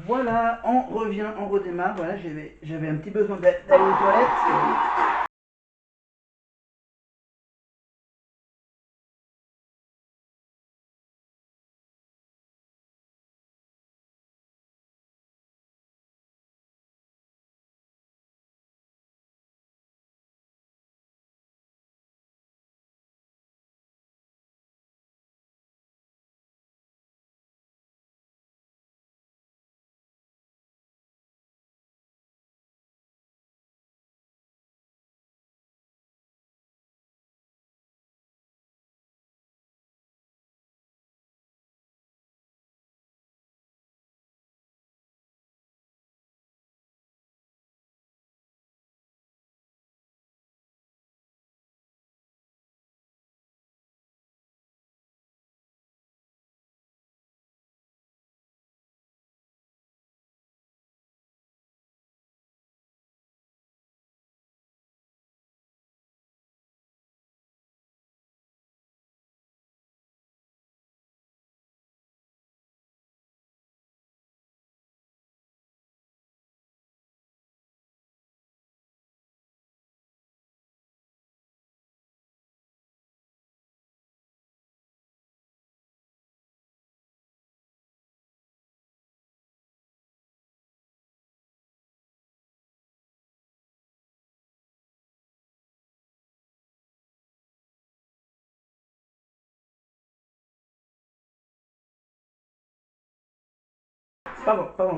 Voilà, on revient, on redémarre. Voilà, j'avais un petit besoin d'aller aux toilettes.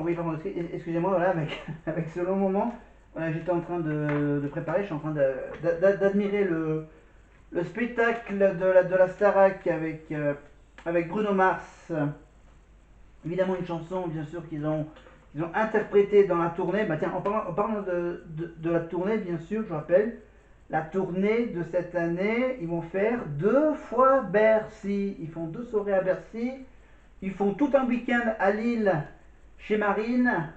Oui, pardon, excusez-moi, voilà, avec, avec ce long moment, voilà, j'étais en train de préparer, je suis en train d'admirer le spectacle de la Starac avec Bruno Mars. Évidemment, une chanson, bien sûr, qu'ils ont interprétée dans la tournée. Bah, tiens, en parlant de la tournée, bien sûr, je rappelle, la tournée de cette année, ils vont faire 2 fois Bercy. Ils font 2 soirées à Bercy. Ils font tout un week-end à Lille, chez Marine.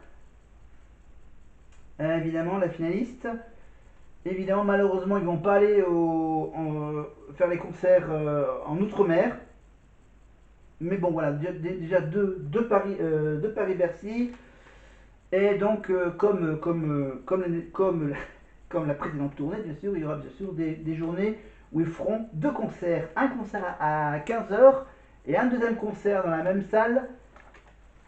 Évidemment, la finaliste. Évidemment, malheureusement, ils vont pas aller faire les concerts en Outre-mer. Mais bon, voilà, déjà deux Paris-Bercy. Et donc, comme la précédente tournée, bien sûr, il y aura bien sûr des journées où ils feront 2 concerts. Un concert à 15 h et un deuxième concert dans la même salle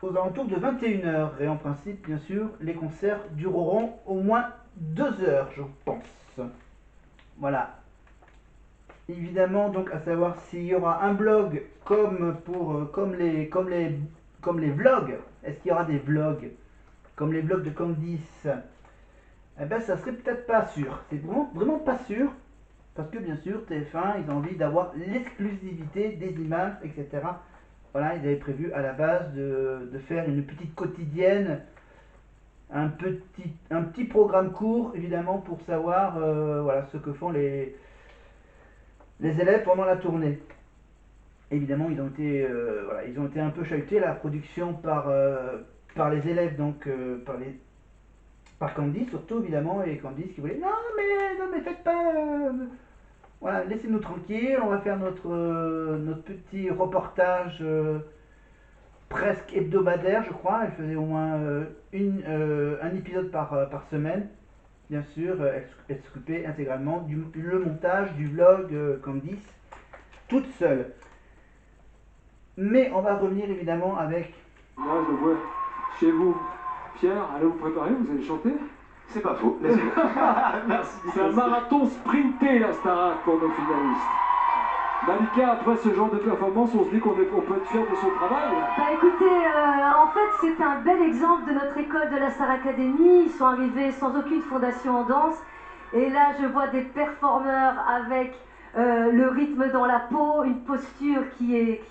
aux alentours de 21 h. Et en principe, bien sûr, les concerts dureront au moins 2 heures, je pense. Voilà. Évidemment, donc, à savoir s'il y aura un blog comme les vlogs. Est-ce qu'il y aura des vlogs comme les vlogs de Candice? Eh ben, ça serait peut-être pas sûr. C'est vraiment, vraiment pas sûr. Parce que bien sûr, TF1, ils ont envie d'avoir l'exclusivité des images, etc. Voilà, ils avaient prévu à la base de faire une petite quotidienne, un petit programme court, évidemment, pour savoir voilà, ce que font les élèves pendant la tournée. Évidemment, voilà, ils ont été un peu chahutés, la production par les élèves, donc par Candice surtout, évidemment, et Candice qui voulait non mais faites pas. Voilà, laissez-nous tranquille, on va faire notre petit reportage presque hebdomadaire, je crois. Elle faisait au moins un épisode par semaine. Bien sûr, elle s'occupait intégralement le montage du vlog Candice, toute seule. Mais on va revenir évidemment avec. Là, je vois chez vous, Pierre, allez vous préparer, vous allez chanter. C'est pas faux. Merci. C'est un marathon sprinté, la Starac, pour nos finalistes. Malika, après ce genre de performance, on se dit qu'on peut être fier de son travail. Bah écoutez, en fait c'est un bel exemple de notre école de la Star Academy. Ils sont arrivés sans aucune fondation en danse. Et là je vois des performeurs avec le rythme dans la peau, une posture qui est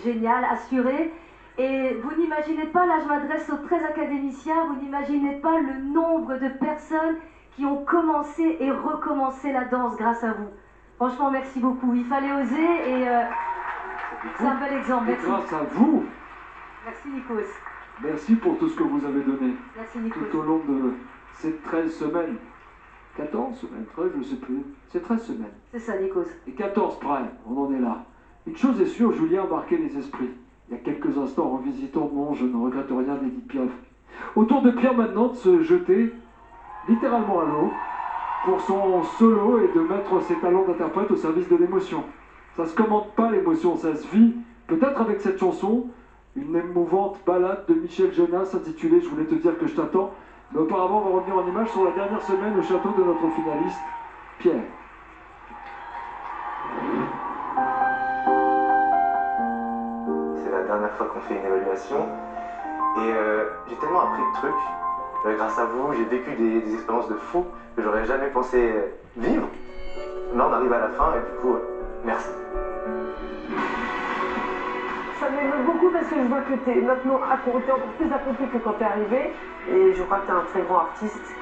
géniale, assurée. Et vous n'imaginez pas, là je m'adresse aux 13 académiciens, vous n'imaginez pas le nombre de personnes qui ont commencé et recommencé la danse grâce à vous. Franchement, merci beaucoup. Il fallait oser et c'est un bel exemple. Merci. Grâce à vous. Merci Nikos. Merci pour tout ce que vous avez donné. Merci Nikos. Tout au long de ces 13 semaines. 14 semaines, 13, je ne sais plus. C'est 13 semaines. C'est ça Nikos. Et 14 près, on en est là. Une chose est sûre, Julien a marqué les esprits. il y a quelques instants en revisitant mon Je ne regrette rien d'Edith Piaf. Autour de Pierre maintenant de se jeter littéralement à l'eau pour son solo et de mettre ses talents d'interprète au service de l'émotion. Ça se commande pas l'émotion, ça se vit. Peut-être avec cette chanson, une émouvante ballade de Michel Jonas intitulée Je voulais te dire que je t'attends. Mais auparavant, on va revenir en image sur la dernière semaine au château de notre finaliste, Pierre. C'est la dernière fois qu'on fait une évaluation et j'ai tellement appris de trucs. Grâce à vous, j'ai vécu des expériences de fou que j'aurais jamais pensé vivre. Là, on arrive à la fin et du coup, merci. Ça m'émeut beaucoup parce que je vois que tu es maintenant encore plus accompli que quand tu es arrivé. Et je crois que tu es un très grand artiste.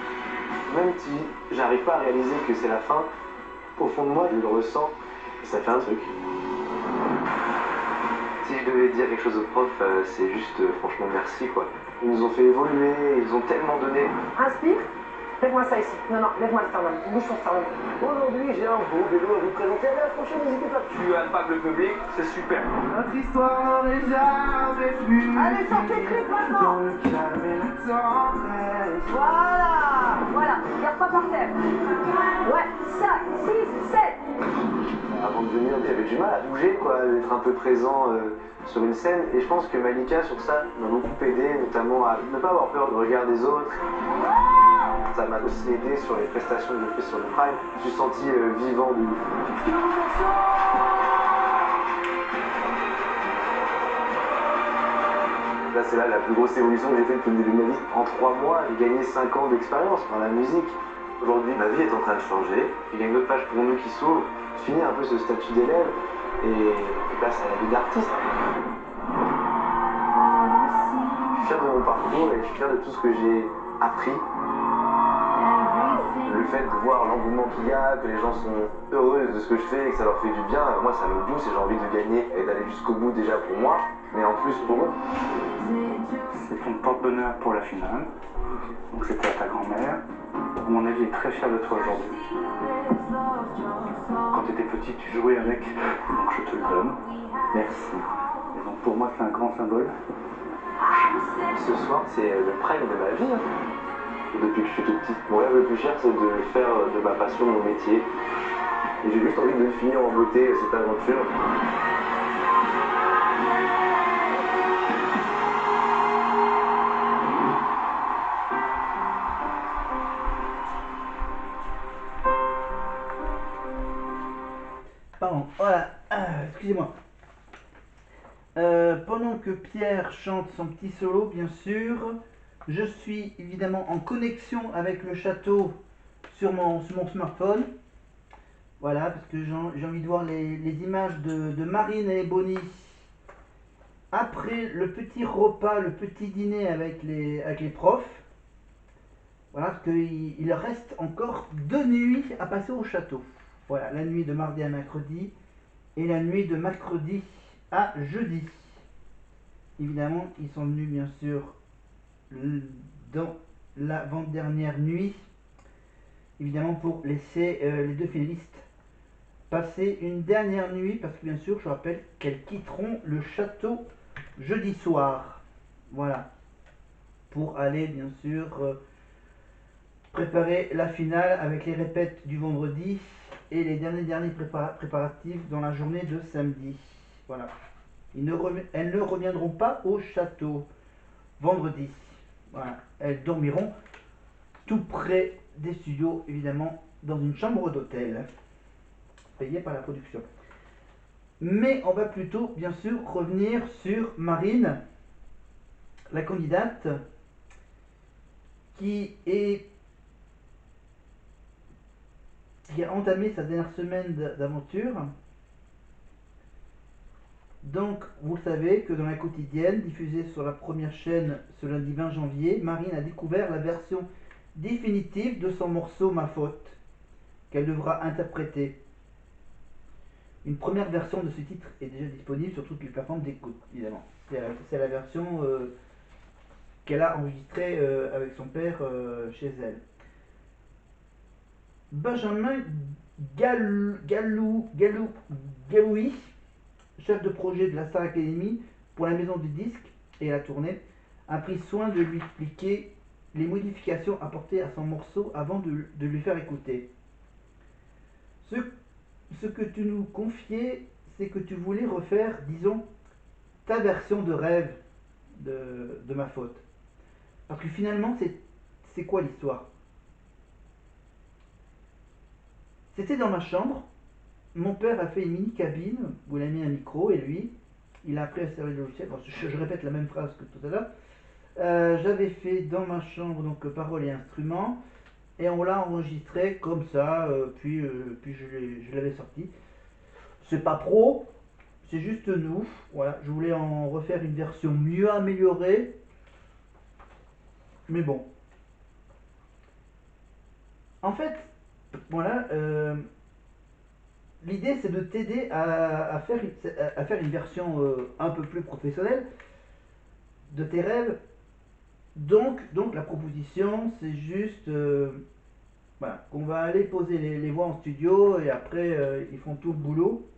Même si j'arrive pas à réaliser que c'est la fin, au fond de moi, je le ressens et ça fait un truc. Si je devais dire quelque chose aux profs, c'est juste franchement merci quoi. Ils nous ont fait évoluer, ils ont tellement donné. Inspire. Lève-moi ça ici. Non, non, lève-moi le sternum. Bouge ton sternum. Aujourd'hui, j'ai un beau vélo à vous présenter. À la prochaine, n'hésitez pas. Tu alpagues le public, c'est super. Notre histoire n'aurait jamais pu. Allez, sors tes clips maintenant. Dans le calme et la tendresse. Voilà. Voilà. Garde pas par terre. Ouais. 5, 6, 7. Avant de venir, j'avais du mal à bouger, quoi, d'être un peu présent sur une scène. Et je pense que Malika, sur ça, m'a beaucoup aidé, notamment à ne pas avoir peur du regard des autres. Ça m'a aussi aidé sur les prestations que j'ai fait sur le Prime. Je me suis senti vivant de ouf. Là, c'est là la plus grosse évolution que j'ai faite depuis le début de ma vie. En 3 mois, j'ai gagné 5 ans d'expérience par la musique. Aujourd'hui, ma vie est en train de changer. Il y a une autre page pour nous qui s'ouvre. Je finis un peu ce statut d'élève et place à la vie d'artiste. Je suis fier de mon parcours et je suis fier de tout ce que j'ai appris. Le fait de voir l'engouement qu'il y a, que les gens sont heureux de ce que je fais et que ça leur fait du bien, moi ça me booste et j'ai envie de gagner et d'aller jusqu'au bout déjà pour moi, mais en plus pour eux. C'est ton porte-bonheur pour la finale. Donc c'était à ta grand-mère. À mon avis, elle est très fière de toi aujourd'hui. Quand tu étais petit, tu jouais avec, donc je te le donne. Merci. Et donc pour moi, c'est un grand symbole. Ce soir, c'est le prime de ma vie. Depuis que je suis tout petit, mon rêve le plus cher, c'est de faire de ma passion mon métier. Et j'ai juste envie de finir en beauté cette aventure. Pardon, voilà, excusez-moi. Pendant que Pierre chante son petit solo, bien sûr, je suis évidemment en connexion avec le château sur mon smartphone. Voilà, parce que j'ai envie de voir les images de Marine et Bonnie après le petit repas, le petit dîner avec les profs. Voilà, parce qu'il leur reste encore 2 nuits à passer au château. Voilà, la nuit de mardi à mercredi et la nuit de mercredi à jeudi. Évidemment, ils sont venus bien sûr dans l'avant-dernière nuit, évidemment pour laisser les 2 finalistes passer une dernière nuit, parce que bien sûr, je rappelle qu'elles quitteront le château jeudi soir. Voilà, pour aller bien sûr préparer la finale avec les répètes du vendredi et les derniers préparatifs dans la journée de samedi. Voilà. Elles ne reviendront pas au château vendredi. Voilà. Elles dormiront tout près des studios, évidemment, dans une chambre d'hôtel, payée par la production. Mais on va plutôt, bien sûr, revenir sur Marine, la candidate, qui a entamé sa dernière semaine d'aventure. Donc, vous savez que dans la quotidienne, diffusée sur la première chaîne ce lundi 20 janvier, Marine a découvert la version définitive de son morceau Ma Faute, qu'elle devra interpréter. Une première version de ce titre est déjà disponible sur toutes les plateformes d'écoute, évidemment. C'est la version qu'elle a enregistrée avec son père chez elle. Benjamin Galoui, chef de projet de la Star Academy, pour la maison du disque et la tournée, a pris soin de lui expliquer les modifications apportées à son morceau avant de lui faire écouter. Ce que tu nous confiais, c'est que tu voulais refaire, disons, ta version de rêve de ma faute. Parce que finalement, c'est quoi l'histoire? C'était dans ma chambre. Mon père a fait une mini cabine où il a mis un micro et lui, il a appris à servir le logiciel. Bon, je répète la même phrase que tout à l'heure. J'avais fait dans ma chambre donc paroles et instruments et on l'a enregistré comme ça, puis je l'avais sorti. C'est pas pro, c'est juste nous. Voilà, je voulais en refaire une version mieux améliorée, mais bon. En fait, voilà, l'idée c'est de t'aider à faire une version un peu plus professionnelle de tes rêves. Donc la proposition c'est juste voilà, qu'on va aller poser les voix en studio et après ils font tout le boulot.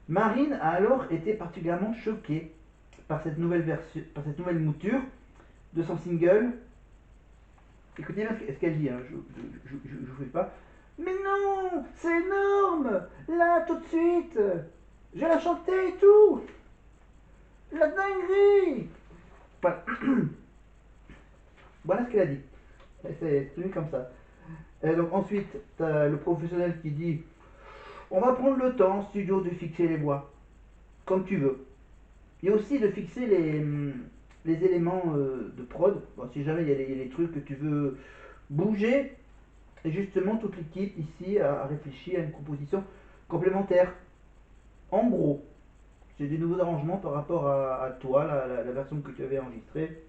Marine a alors été particulièrement choquée par cette nouvelle version, par cette nouvelle mouture de son single. Écoutez bien ce qu'elle dit, hein, je vous fais pas. Mais non, c'est énorme. Là, tout de suite, je vais la chanter et tout. La dinguerie. Voilà, voilà ce qu'elle a dit. C'est tenu comme ça. Et donc ensuite, t'as le professionnel qui dit, on va prendre le temps, en studio, de fixer les voix, comme tu veux. Et aussi de fixer les éléments de prod. Bon, si jamais il y a des trucs que tu veux bouger, et justement toute l'équipe ici a réfléchi à une composition complémentaire. En gros, c'est des nouveaux arrangements par rapport à toi, la version que tu avais enregistrée.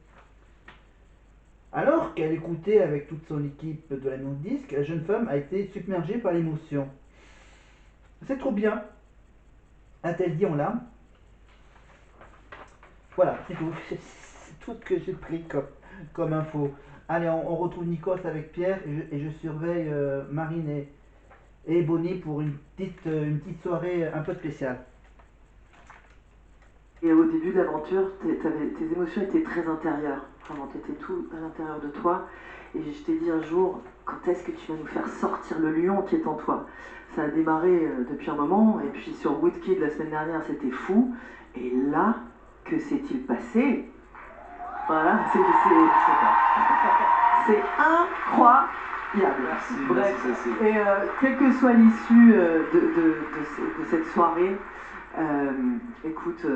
Alors qu'elle écoutait avec toute son équipe de la maison de disque, la jeune femme a été submergée par l'émotion. C'est trop bien, a-t-elle dit en larmes. Voilà, c'est tout. C'est tout ce que j'ai pris comme info. Allez, on retrouve Nikos avec Pierre et je surveille Marine et Bonnie pour une petite soirée un peu spéciale. Et au début de l'aventure, tes émotions étaient très intérieures. Vraiment, tu étais tout à l'intérieur de toi. Et je t'ai dit un jour, quand est-ce que tu vas nous faire sortir le lion qui est en toi? Ça a démarré depuis un moment. Et puis sur Woodkid la semaine dernière, c'était fou. Et là, que s'est-il passé? Voilà, c'est incroyable. Merci, bref. merci, Cécile. Et quelle que soit l'issue de cette soirée, écoute,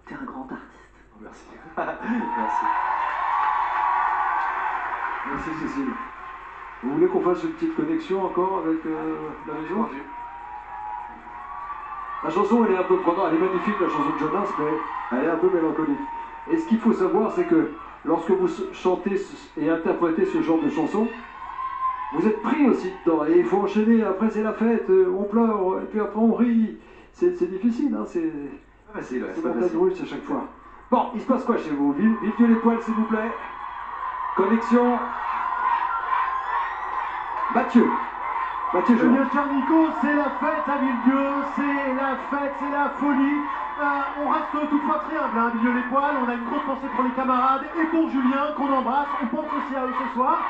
t'es un grand artiste. Merci. Merci. Merci Cécile. Vous voulez qu'on fasse une petite connexion encore avec la maison? La chanson elle est un peu prenante, elle est magnifique la chanson de Jonas, mais elle est un peu mélancolique. Et ce qu'il faut savoir c'est que lorsque vous chantez et interprétez ce genre de chanson, vous êtes pris aussi dedans et il faut enchaîner, après c'est la fête, on pleure et puis après on rit. C'est difficile, hein, c'est montagne russe à chaque fois. Bon, il se passe quoi chez vous? Vivez les poils s'il vous plaît. Connexion. Mathieu Eh bien, cher Nico, c'est la fête à Villedieu, c'est la fête, c'est la folie. On reste toutefois très humble, hein, Villedieu les poils. On a une grosse pensée pour les camarades et pour Julien qu'on embrasse. On pense aussi à eux ce soir.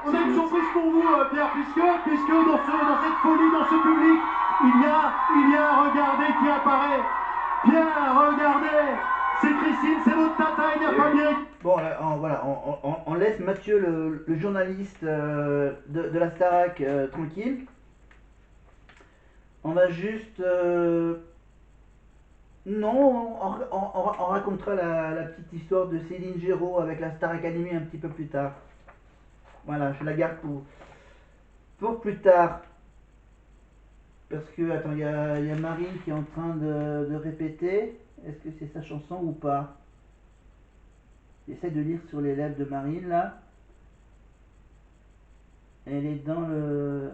On a une surprise pour vous, Pierre, puisque dans cette folie, dans ce public, il y a un regardez qui apparaît. Pierre, regardez, c'est Christine, c'est notre tata, il n'y a pas bien. Bon, là, on laisse Mathieu, le journaliste de la Starac, tranquille. On va juste... non, on racontera la petite histoire de Céline Géraud avec la Star Academy un petit peu plus tard. Voilà, je la garde pour plus tard. Parce que, attends, il y a Marine qui est en train de répéter. Est-ce que c'est sa chanson ou pas? J'essaie de lire sur les lèvres de Marine, là. Elle est dans le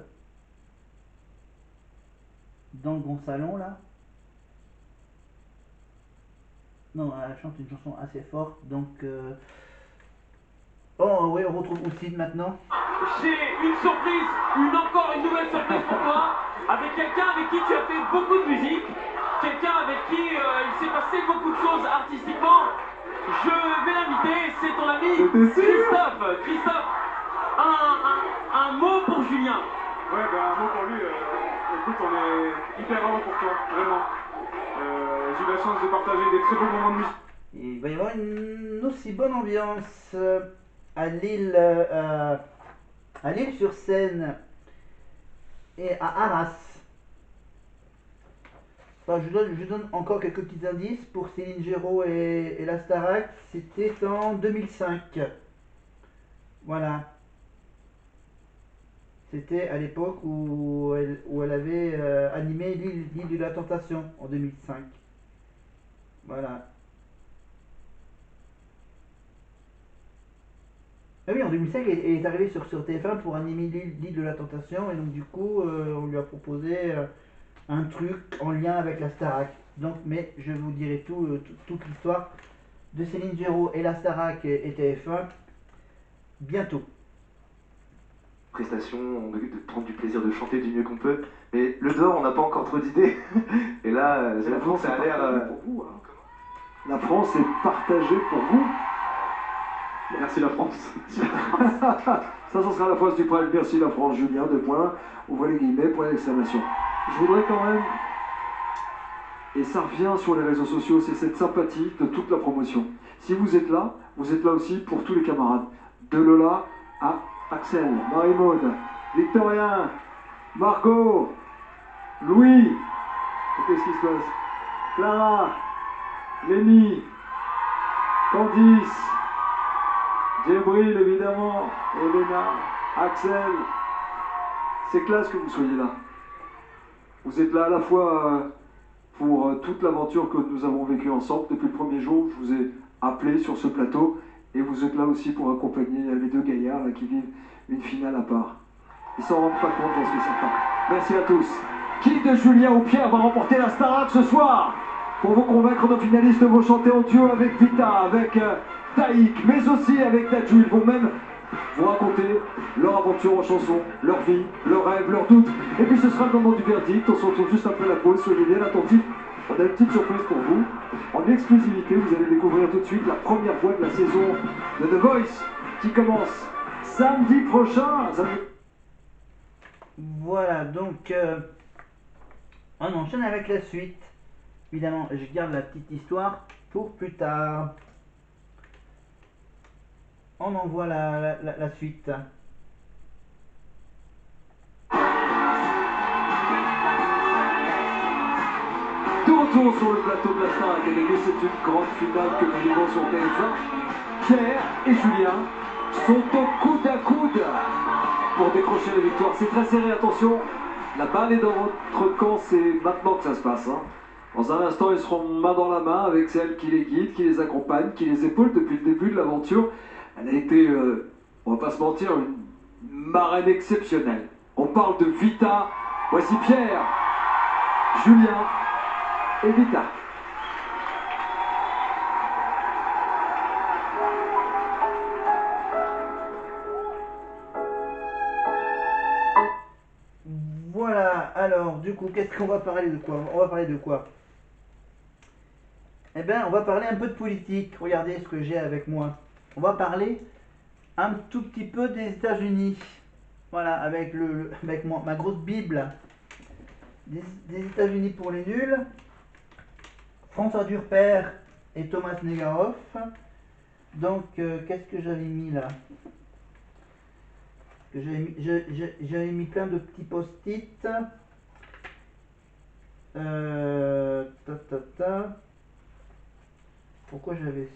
grand salon, là. Non, elle chante une chanson assez forte, donc... Oh, oui, on retrouve Oussine maintenant. J'ai une surprise, encore une nouvelle surprise pour toi. avec quelqu'un avec qui tu as fait beaucoup de musique, quelqu'un avec qui il s'est passé beaucoup de choses artistiquement. Je vais l'inviter, c'est ton ami Christophe. Christophe, un mot pour Julien. Ouais, ben un mot pour lui. Écoute, on est hyper heureux pour toi, vraiment. J'ai eu la chance de partager des très beaux moments de musique. Il va y avoir une aussi bonne ambiance à Lille-sur-Seine et à Arras. Enfin, je donne encore quelques petits indices pour Céline Géraud et la Starac. C'était en 2005. Voilà. C'était à l'époque où elle avait animé l'île de la Tentation en 2005. Voilà. Ah oui, en 2005, elle est arrivée sur TF1 pour animer l'île de la Tentation et donc du coup, on lui a proposé un truc en lien avec la Starac. Donc, mais je vous dirai toute l'histoire de Céline Géraud et la Starac et TF1 bientôt. Prestation, de prendre du plaisir de chanter du mieux qu'on peut. Mais le dehors, on n'a pas encore trop d'idées. Et là, j'avoue, ça a l'air. Pour vous, hein. La France est partagée pour vous. Merci la France. Ça sera la phrase du prêtre. Merci la France, Julien, 2 points. Ouvrez les guillemets, point d'exclamation. Je voudrais quand même, et ça revient sur les réseaux sociaux, c'est cette sympathie de toute la promotion. Si vous êtes là aussi pour tous les camarades. De Lola à Axel, Marie-Maude, Victorien, Margot, Louis, qu'est-ce qui se passe? Clara, Lénie, Candice, Djibril évidemment, Elena, Axel. C'est classe que vous soyez là. Vous êtes là à la fois pour toute l'aventure que nous avons vécue ensemble depuis le premier jour où je vous ai appelé sur ce plateau, et vous êtes là aussi pour accompagner les 2 gaillards là, qui vivent une finale à part. Ils s'en rendent pas compte, j'en suis certain. Merci à tous. Qui de Julien ou Pierre va remporter la Starac ce soir? Pour vous convaincre, nos finalistes vont chanter en duo avec Vita, avec Taïk, mais aussi avec Dadju. Ils vont même vous raconter leur aventure en chanson, leur vie, leurs rêves, leurs doutes. Et puis ce sera le moment du verdict. On se retrouve juste après la pause. Soyez bien attentifs. On a une petite surprise pour vous. En exclusivité, vous allez découvrir tout de suite la première fois de la saison de The Voice qui commence samedi prochain. Voilà, donc on enchaîne avec la suite. Évidemment, je garde la petite histoire pour plus tard. On envoie la suite. De retour sur le plateau de la Star Academy, c'est une grande finale que nous vivons sur TF1. Pierre et Julien sont au coude à coude pour décrocher la victoire. C'est très serré, attention. La balle est dans votre camp, c'est maintenant que ça se passe. Hein. Dans un instant, ils seront main dans la main avec celle qui les guide, qui les accompagne, qui les épaule depuis le début de l'aventure. Elle a été, on va pas se mentir, une marraine exceptionnelle. On parle de Vita. Voici Pierre, Julien et Vita. Voilà, alors du coup, qu'est-ce qu'on va parler de quoi? On va parler de quoi? Eh bien, on va parler un peu de politique. Regardez ce que j'ai avec moi. On va parler un tout petit peu des États-Unis. Voilà, avec ma grosse Bible des États-Unis pour les nuls. François Durper et Thomas Negaroff. Donc, qu'est-ce que j'avais mis là? J'avais mis plein de petits post-it. Pourquoi j'avais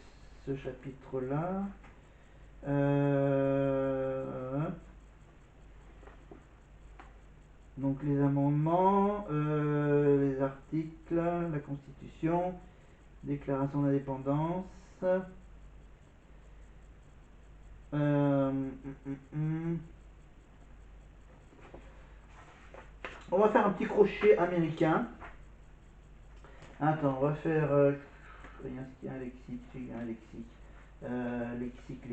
ce chapitre-là? Donc les amendements, les articles, la Constitution, déclaration d'indépendance. On va faire un petit crochet américain. Attends, on va faire... il y a un lexique, il y a un lexique. Lexique.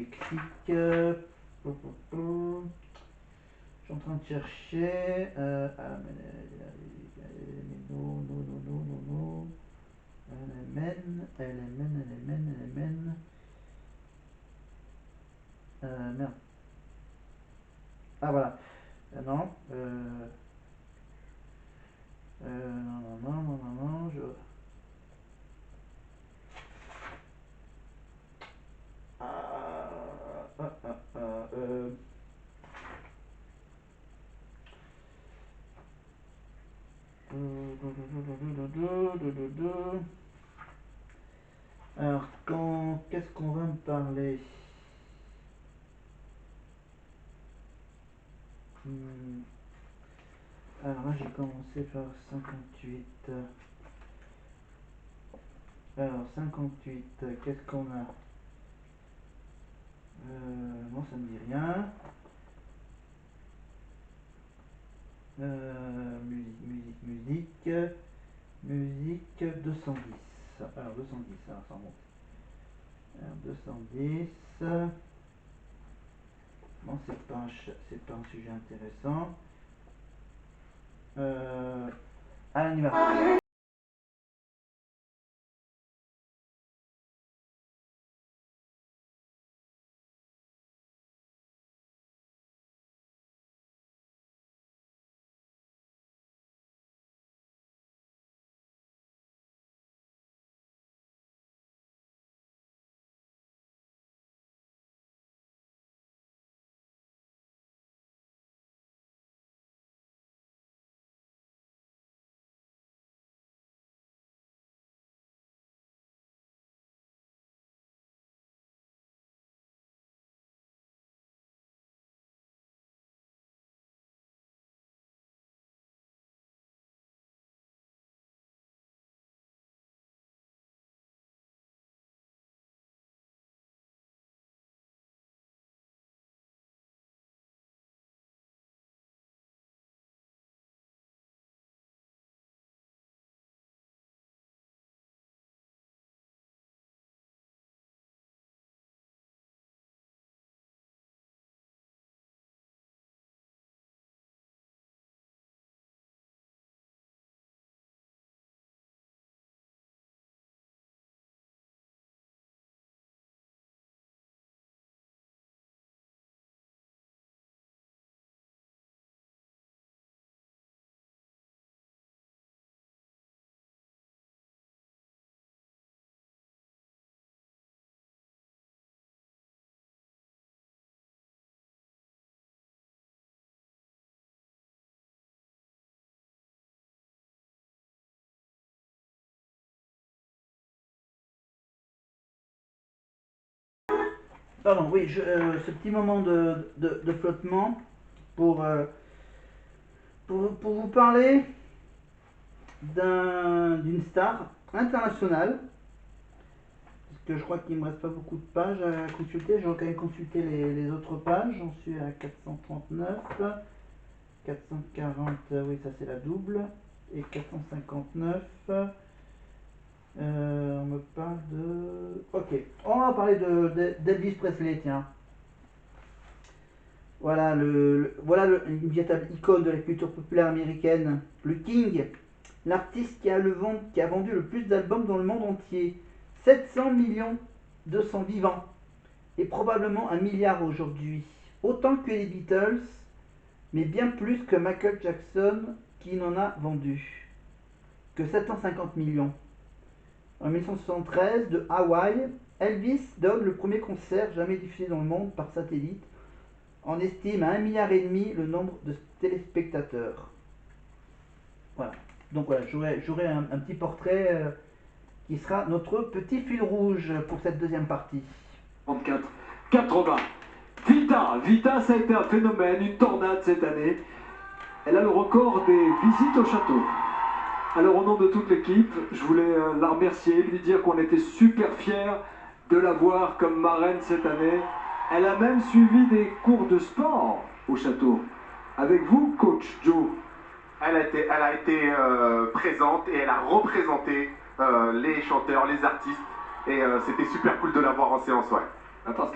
suis en train de chercher. Non. Merde. Ah voilà. Non. Non. Alors, qu'est-ce qu'on va me parler? Alors là, j'ai commencé par 58. Alors, 58, qu'est-ce qu'on a? Non, ça me dit rien. Musique 210. Alors 210, alors ça remonte. Alors 210. Bon, c'est pas un sujet intéressant. Allez, on y va. Pardon, oui, ce petit moment de flottement pour vous parler d'une star internationale. Parce que je crois qu'il ne me reste pas beaucoup de pages à consulter. Je vais quand même consulter les autres pages. J'en suis à 439. 440, oui, ça c'est la double. Et 459. On me parle de... Ok, on va parler d'Elvis Presley, tiens. Voilà, une véritable icône de la culture populaire américaine, le King, l'artiste qui a vendu le plus d'albums dans le monde entier, 700 millions de son vivant, et probablement 1 milliard aujourd'hui, autant que les Beatles, mais bien plus que Michael Jackson qui n'en a vendu que 750 millions. En 1973, de Hawaï, Elvis donne le premier concert jamais diffusé dans le monde par satellite. On estime à 1,5 milliard le nombre de téléspectateurs. Voilà. Donc voilà, j'aurai un petit portrait qui sera notre petit fil rouge pour cette deuxième partie. 34, 80. Vita, ça a été un phénomène, une tornade cette année. Elle a le record des visites au château. Alors au nom de toute l'équipe, je voulais la remercier, lui dire qu'on était super fiers de la voir comme marraine cette année. Elle a même suivi des cours de sport au château. Avec vous, coach Joe. Elle a été présente et elle a représenté les chanteurs, les artistes. Et c'était super cool de la voir en séance, ouais. Parce